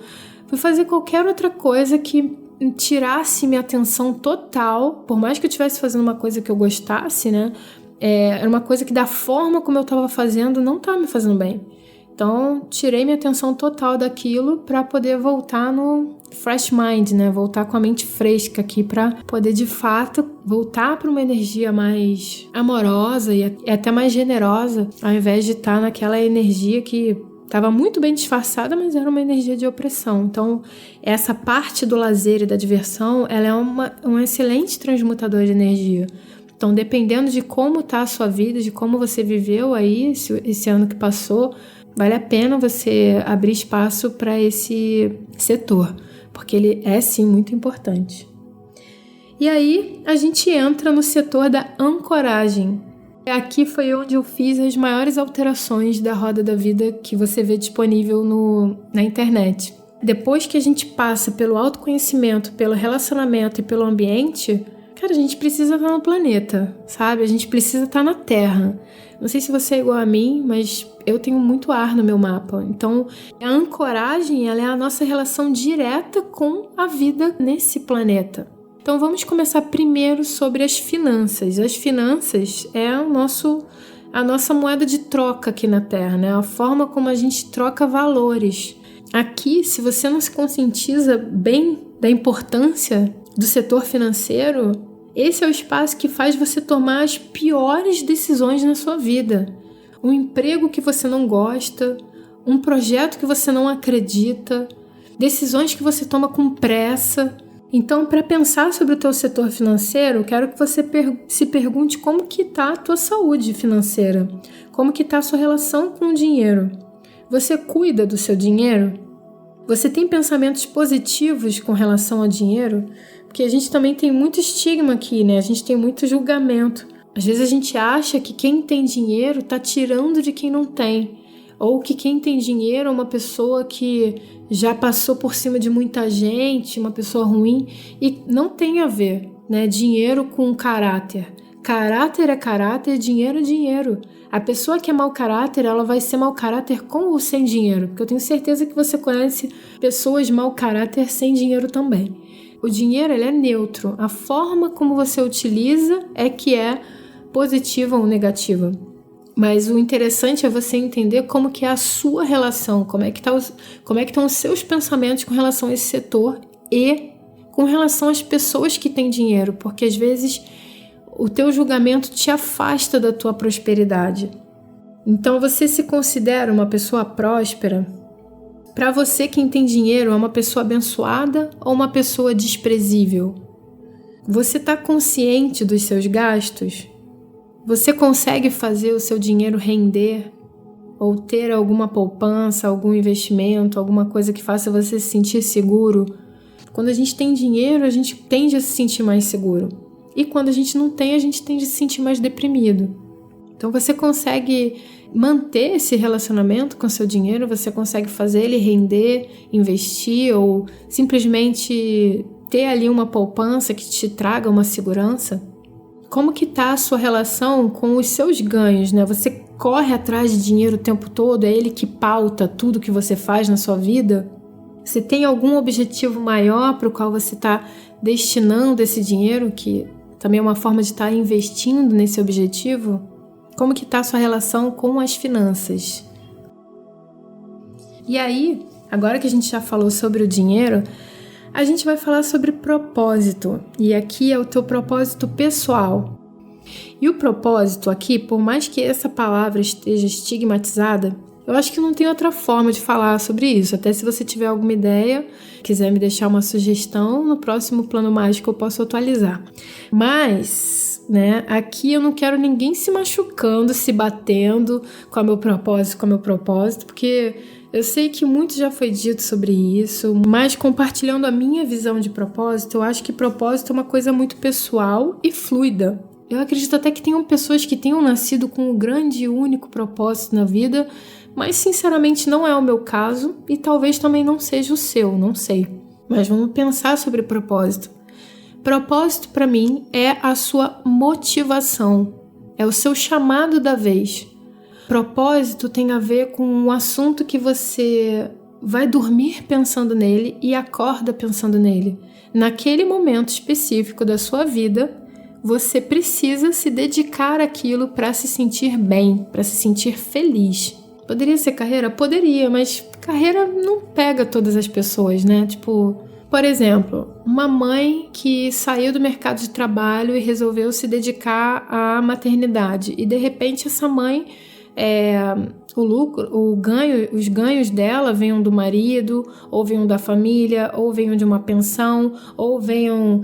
S1: fui fazer qualquer outra coisa que tirasse minha atenção total, por mais que eu estivesse fazendo uma coisa que eu gostasse, né? Era uma coisa que da forma como eu estava fazendo não estava me fazendo bem. Então, tirei minha atenção total daquilo para poder voltar no fresh mind, né? Voltar com a mente fresca aqui para poder, de fato, voltar para uma energia mais amorosa e até mais generosa, ao invés de estar naquela energia que estava muito bem disfarçada, mas era uma energia de opressão. Então, essa parte do lazer e da diversão, ela é um excelente transmutador de energia. Então, dependendo de como está a sua vida, de como você viveu aí esse ano que passou, vale a pena você abrir espaço para esse setor, porque ele é sim muito importante. E aí a gente entra no setor da ancoragem. Aqui foi onde eu fiz as maiores alterações da roda da vida que você vê disponível na internet. Depois que a gente passa pelo autoconhecimento, pelo relacionamento e pelo ambiente, cara, a gente precisa estar no planeta, sabe? A gente precisa estar na Terra. Não sei se você é igual a mim, mas eu tenho muito ar no meu mapa. Então, a ancoragem, ela é a nossa relação direta com a vida nesse planeta. Então, vamos começar primeiro sobre as finanças. As finanças é a nossa moeda de troca aqui na Terra, né? A forma como a gente troca valores. Aqui, se você não se conscientiza bem da importância do setor financeiro, esse é o espaço que faz você tomar as piores decisões na sua vida. Um emprego que você não gosta, um projeto que você não acredita, decisões que você toma com pressa. Então, para pensar sobre o teu setor financeiro, eu quero que você se pergunte como que está a tua saúde financeira, como que está a sua relação com o dinheiro. Você cuida do seu dinheiro? Você tem pensamentos positivos com relação ao dinheiro? Porque a gente também tem muito estigma aqui, né? A gente tem muito julgamento. Às vezes a gente acha que quem tem dinheiro está tirando de quem não tem. Ou que quem tem dinheiro é uma pessoa que já passou por cima de muita gente, uma pessoa ruim. E não tem a ver, né? Dinheiro com caráter. Caráter é caráter, dinheiro é dinheiro. A pessoa que é mau caráter, ela vai ser mau caráter com ou sem dinheiro. Porque eu tenho certeza que você conhece pessoas mau caráter sem dinheiro também. O dinheiro, ele é neutro. A forma como você utiliza é que é positiva ou negativa. Mas o interessante é você entender como que é a sua relação, como é que estão os seus pensamentos com relação a esse setor e com relação às pessoas que têm dinheiro, porque às vezes o teu julgamento te afasta da tua prosperidade. Então, você se considera uma pessoa próspera? Para você, quem tem dinheiro é uma pessoa abençoada ou uma pessoa desprezível? Você está consciente dos seus gastos? Você consegue fazer o seu dinheiro render? Ou ter alguma poupança, algum investimento, alguma coisa que faça você se sentir seguro? Quando a gente tem dinheiro, a gente tende a se sentir mais seguro. E quando a gente não tem, a gente tende a se sentir mais deprimido. Então você consegue manter esse relacionamento com o seu dinheiro, você consegue fazer ele render, investir ou simplesmente ter ali uma poupança que te traga uma segurança? Como que tá a sua relação com os seus ganhos, né? Você corre atrás de dinheiro o tempo todo, é ele que pauta tudo que você faz na sua vida? Você tem algum objetivo maior para o qual você está destinando esse dinheiro, que também é uma forma de estar investindo nesse objetivo? Como que está a sua relação com as finanças? E aí, agora que a gente já falou sobre o dinheiro, a gente vai falar sobre propósito. E aqui é o teu propósito pessoal. E o propósito aqui, por mais que essa palavra esteja estigmatizada, eu acho que não tem outra forma de falar sobre isso. Até se você tiver alguma ideia, quiser me deixar uma sugestão, no próximo Plano Mágico eu posso atualizar. Mas, né, aqui eu não quero ninguém se machucando, se batendo com o meu propósito, porque eu sei que muito já foi dito sobre isso, mas compartilhando a minha visão de propósito, eu acho que propósito é uma coisa muito pessoal e fluida. Eu acredito até que tenham pessoas que tenham nascido com um grande e único propósito na vida, mas sinceramente não é o meu caso e talvez também não seja o seu, não sei. Mas vamos pensar sobre propósito. Propósito para mim é a sua motivação, é o seu chamado da vez. Propósito tem a ver com um assunto que você vai dormir pensando nele e acorda pensando nele. Naquele momento específico da sua vida, você precisa se dedicar àquilo para se sentir bem, para se sentir feliz. Poderia ser carreira? Poderia, mas carreira não pega todas as pessoas, né? Tipo, por exemplo, uma mãe que saiu do mercado de trabalho e resolveu se dedicar à maternidade. E de repente essa mãe, os ganhos dela venham do marido, ou venham da família, ou venham de uma pensão, ou venham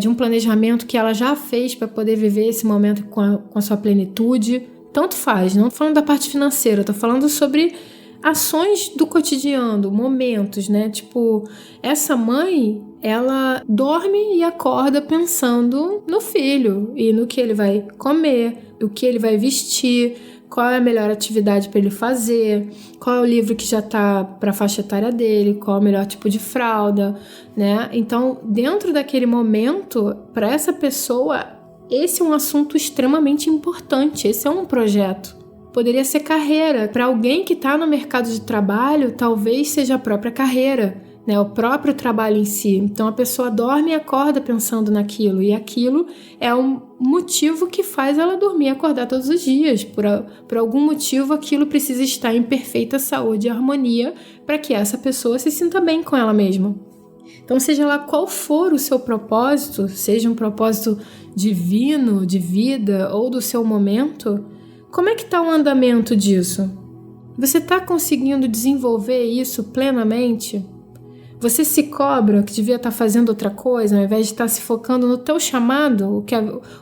S1: de um planejamento que ela já fez para poder viver esse momento com a sua plenitude. Tanto faz, não tô falando da parte financeira, tô falando sobre ações do cotidiano, momentos, né? Tipo, essa mãe, ela dorme e acorda pensando no filho e no que ele vai comer, o que ele vai vestir, qual é a melhor atividade para ele fazer, qual é o livro que já tá para a faixa etária dele, qual é o melhor tipo de fralda, né? Então, dentro daquele momento, para essa pessoa, esse é um assunto extremamente importante, esse é um projeto. Poderia ser carreira. Para alguém que está no mercado de trabalho, talvez seja a própria carreira, né? O próprio trabalho em si. Então a pessoa dorme e acorda pensando naquilo, e aquilo é um motivo que faz ela dormir e acordar todos os dias. Por algum motivo, aquilo precisa estar em perfeita saúde e harmonia para que essa pessoa se sinta bem com ela mesma. Então, seja lá qual for o seu propósito, seja um propósito divino, de vida ou do seu momento, como é que está o andamento disso? Você está conseguindo desenvolver isso plenamente? Você se cobra que devia estar fazendo outra coisa, ao invés de estar se focando no teu chamado, o que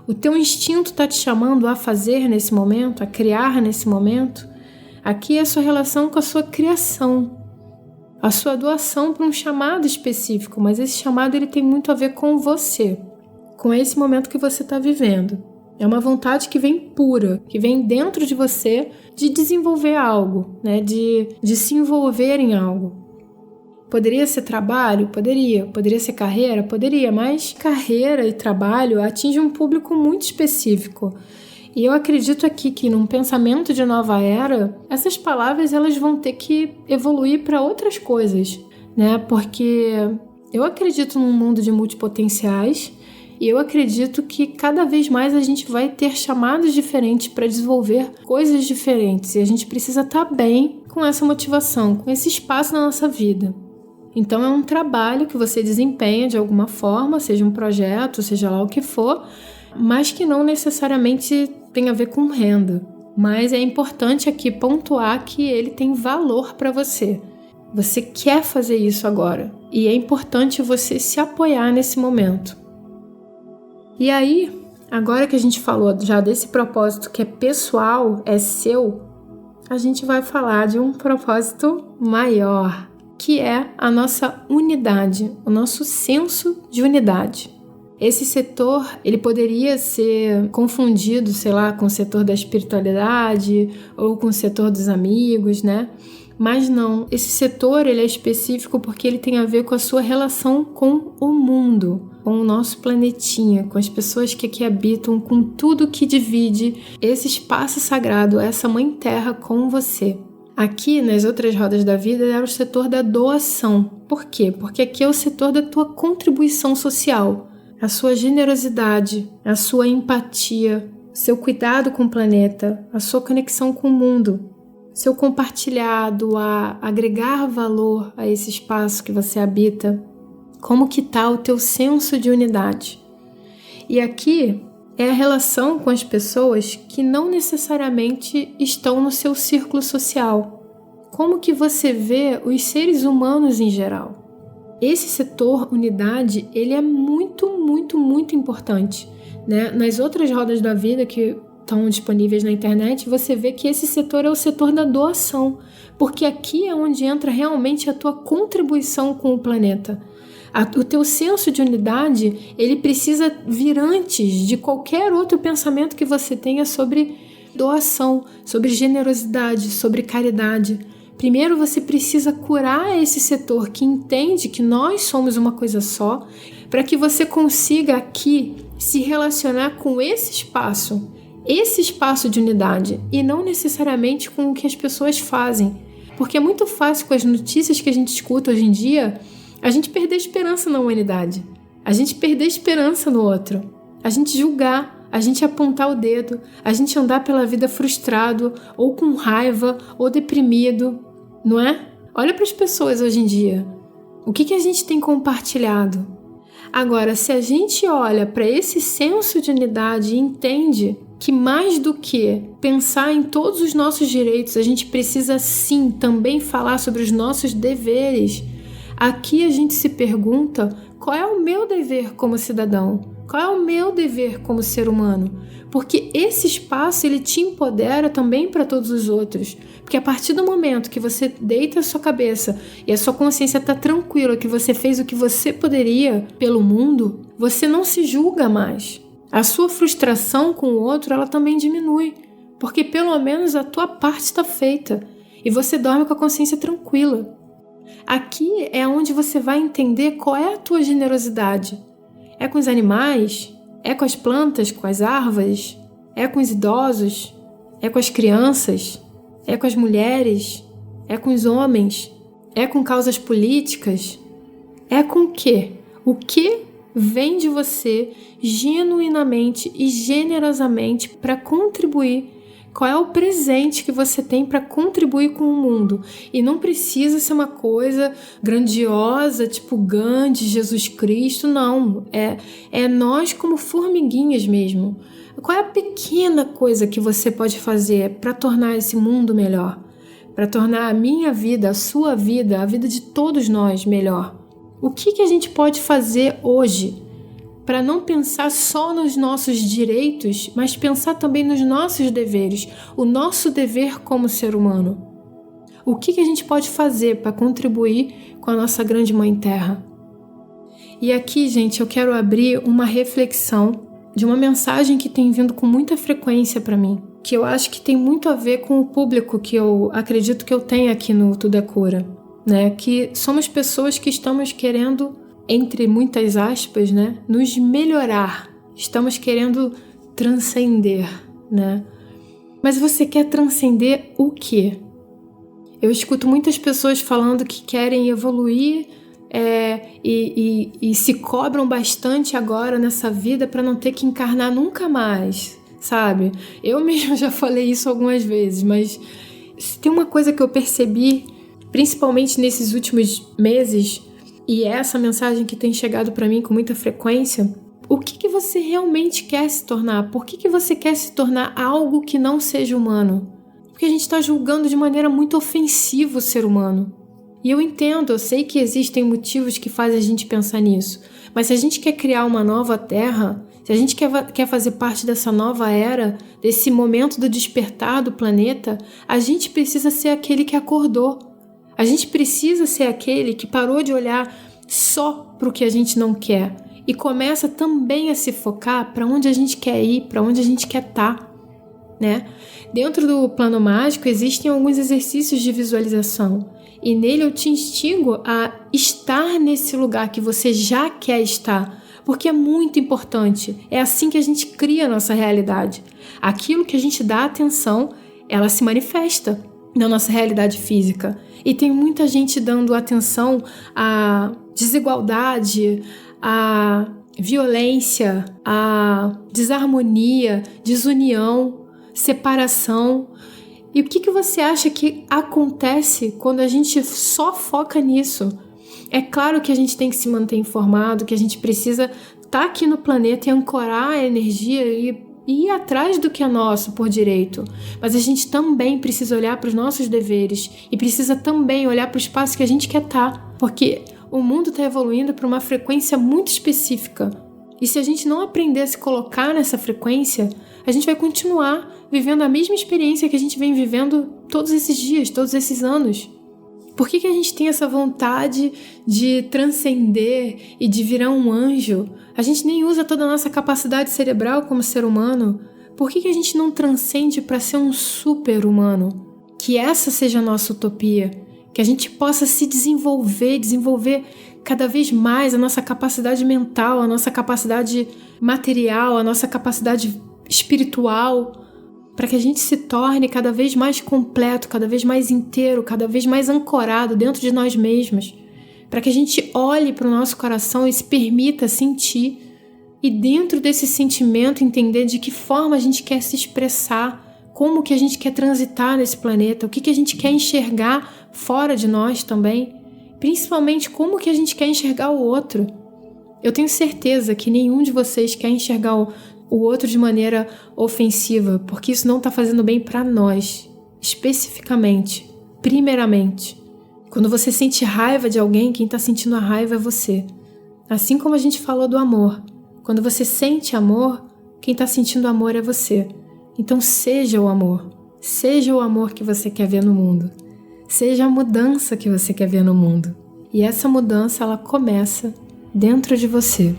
S1: o teu instinto está te chamando a fazer nesse momento, a criar nesse momento? Aqui é a sua relação com a sua criação, a sua doação para um chamado específico, mas esse chamado ele tem muito a ver com você, com esse momento que você está vivendo. É uma vontade que vem pura, que vem dentro de você de desenvolver algo, né? de se envolver em algo. Poderia ser trabalho? Poderia. Poderia ser carreira? Poderia, mas carreira e trabalho atingem um público muito específico. E eu acredito aqui que num pensamento de nova era, essas palavras elas vão ter que evoluir para outras coisas, né? Porque eu acredito num mundo de multipotenciais e eu acredito que cada vez mais a gente vai ter chamados diferentes para desenvolver coisas diferentes e a gente precisa estar bem com essa motivação, com esse espaço na nossa vida. Então é um trabalho que você desempenha de alguma forma, seja um projeto, seja lá o que for, mas que não necessariamente tem a ver com renda. Mas é importante aqui pontuar que ele tem valor para você. Você quer fazer isso agora. E é importante você se apoiar nesse momento. E aí, agora que a gente falou já desse propósito que é pessoal, é seu, a gente vai falar de um propósito maior, que é a nossa unidade, o nosso senso de unidade. Esse setor, ele poderia ser confundido, com o setor da espiritualidade ou com o setor dos amigos, né? Mas não, esse setor ele é específico porque ele tem a ver com a sua relação com o mundo, com o nosso planetinha, com as pessoas que aqui habitam, com tudo que divide esse espaço sagrado, essa mãe terra com você. Aqui, nas outras rodas da vida, era o setor da doação. Por quê? Porque aqui é o setor da tua contribuição social, a sua generosidade, a sua empatia, seu cuidado com o planeta, a sua conexão com o mundo, seu compartilhado, a agregar valor a esse espaço que você habita. Como que está o teu senso de unidade? E aqui é a relação com as pessoas que não necessariamente estão no seu círculo social. Como que você vê os seres humanos em geral? Esse setor unidade, ele é muito, muito, muito importante, né? Nas outras rodas da vida que estão disponíveis na internet, você vê que esse setor é o setor da doação, porque aqui é onde entra realmente a tua contribuição com o planeta. O teu senso de unidade, ele precisa vir antes de qualquer outro pensamento que você tenha sobre doação, sobre generosidade, sobre caridade. Primeiro você precisa curar esse setor que entende que nós somos uma coisa só, para que você consiga aqui se relacionar com esse espaço de unidade, e não necessariamente com o que as pessoas fazem. Porque é muito fácil com as notícias que a gente escuta hoje em dia, a gente perder esperança na humanidade, a gente perder esperança no outro, a gente julgar, a gente apontar o dedo, a gente andar pela vida frustrado, ou com raiva, ou deprimido, não é? Olha para as pessoas hoje em dia. O que a gente tem compartilhado? Agora, se a gente olha para esse senso de unidade e entende que mais do que pensar em todos os nossos direitos, a gente precisa sim também falar sobre os nossos deveres. Aqui a gente se pergunta: qual é o meu dever como cidadão? Qual é o meu dever como ser humano? Porque esse espaço ele te empodera também para todos os outros. Porque a partir do momento que você deita a sua cabeça e a sua consciência está tranquila que você fez o que você poderia pelo mundo, você não se julga mais. A sua frustração com o outro, ela também diminui. Porque pelo menos a tua parte está feita. E você dorme com a consciência tranquila. Aqui é onde você vai entender qual é a tua generosidade. É com os animais? É com as plantas, com as árvores? É com os idosos? É com as crianças? É com as mulheres? É com os homens? É com causas políticas? É com o quê? O que vem de você genuinamente e generosamente para contribuir? Qual é o presente que você tem para contribuir com o mundo? E não precisa ser uma coisa grandiosa, tipo Gandhi, Jesus Cristo, não. É nós como formiguinhas mesmo. Qual é a pequena coisa que você pode fazer para tornar esse mundo melhor? Para tornar a minha vida, a sua vida, a vida de todos nós melhor? O que a gente pode fazer hoje para não pensar só nos nossos direitos, mas pensar também nos nossos deveres, o nosso dever como ser humano? O que a gente pode fazer para contribuir com a nossa grande Mãe Terra? E aqui, gente, eu quero abrir uma reflexão de uma mensagem que tem vindo com muita frequência para mim, que eu acho que tem muito a ver com o público que eu acredito que eu tenho aqui no Tudo é Cura, né? Que somos pessoas que estamos querendo, entre muitas aspas, né, nos melhorar. Estamos querendo transcender, né? Mas você quer transcender o quê? Eu escuto muitas pessoas falando que querem evoluir e se cobram bastante agora nessa vida para não ter que encarnar nunca mais, sabe? Eu mesma já falei isso algumas vezes, mas se tem uma coisa que eu percebi, principalmente nesses últimos meses, e é essa mensagem que tem chegado para mim com muita frequência: o que você realmente quer se tornar? Por que você quer se tornar algo que não seja humano? Porque a gente está julgando de maneira muito ofensiva o ser humano. E eu entendo, eu sei que existem motivos que fazem a gente pensar nisso. Mas se a gente quer criar uma nova Terra, se a gente quer fazer parte dessa nova era, desse momento do despertar do planeta, a gente precisa ser aquele que acordou. A gente precisa ser aquele que parou de olhar só para o que a gente não quer e começa também a se focar para onde a gente quer ir, para onde a gente quer estar, né? Dentro do plano mágico existem alguns exercícios de visualização e nele eu te instigo a estar nesse lugar que você já quer estar, porque é muito importante. É assim que a gente cria a nossa realidade. Aquilo que a gente dá atenção, ela se manifesta na nossa realidade física. E tem muita gente dando atenção à desigualdade, à violência, à desarmonia, desunião, separação. E o que você acha que acontece quando a gente só foca nisso? É claro que a gente tem que se manter informado, que a gente precisa estar aqui no planeta e ancorar a energia e ir atrás do que é nosso por direito. Mas a gente também precisa olhar para os nossos deveres e precisa também olhar para o espaço que a gente quer estar, porque o mundo está evoluindo para uma frequência muito específica. E se a gente não aprender a se colocar nessa frequência, a gente vai continuar vivendo a mesma experiência que a gente vem vivendo todos esses dias, todos esses anos. Por que a gente tem essa vontade de transcender e de virar um anjo? A gente nem usa toda a nossa capacidade cerebral como ser humano. Por que a gente não transcende para ser um super-humano? Que essa seja a nossa utopia. Que a gente possa se desenvolver cada vez mais a nossa capacidade mental, a nossa capacidade material, a nossa capacidade espiritual, para que a gente se torne cada vez mais completo, cada vez mais inteiro, cada vez mais ancorado dentro de nós mesmos, para que a gente olhe para o nosso coração e se permita sentir, e dentro desse sentimento entender de que forma a gente quer se expressar, como que a gente quer transitar nesse planeta, o que a gente quer enxergar fora de nós também, principalmente como que a gente quer enxergar o outro. Eu tenho certeza que nenhum de vocês quer enxergar o outro de maneira ofensiva, porque isso não está fazendo bem para nós, especificamente, primeiramente. Quando você sente raiva de alguém, quem está sentindo a raiva é você. Assim como a gente falou do amor. Quando você sente amor, quem está sentindo amor é você. Então seja o amor que você quer ver no mundo. Seja a mudança que você quer ver no mundo. E essa mudança, ela começa dentro de você.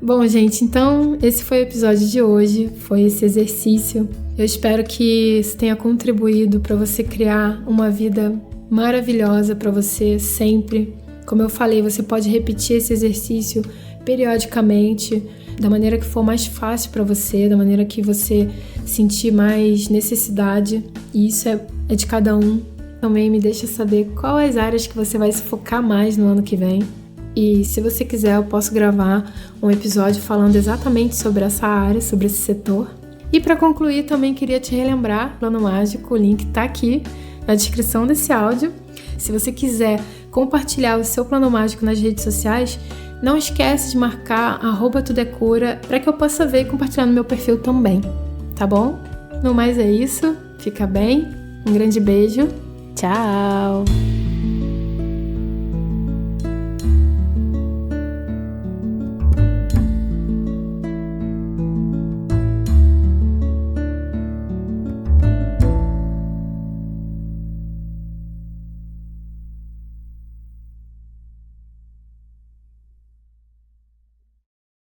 S1: Bom, gente, então esse foi o episódio de hoje, foi esse exercício. Eu espero que isso tenha contribuído para você criar uma vida maravilhosa para você sempre. Como eu falei, você pode repetir esse exercício periodicamente, da maneira que for mais fácil para você, da maneira que você sentir mais necessidade. E isso é de cada um. Também me deixa saber quais áreas que você vai se focar mais no ano que vem. E se você quiser, eu posso gravar um episódio falando exatamente sobre essa área, sobre esse setor. E para concluir, também queria te relembrar, Plano Mágico, o link está aqui na descrição desse áudio. Se você quiser compartilhar o seu Plano Mágico nas redes sociais, não esquece de marcar @tudecura para que eu possa ver e compartilhar no meu perfil também, tá bom? No mais é isso, fica bem, um grande beijo, tchau!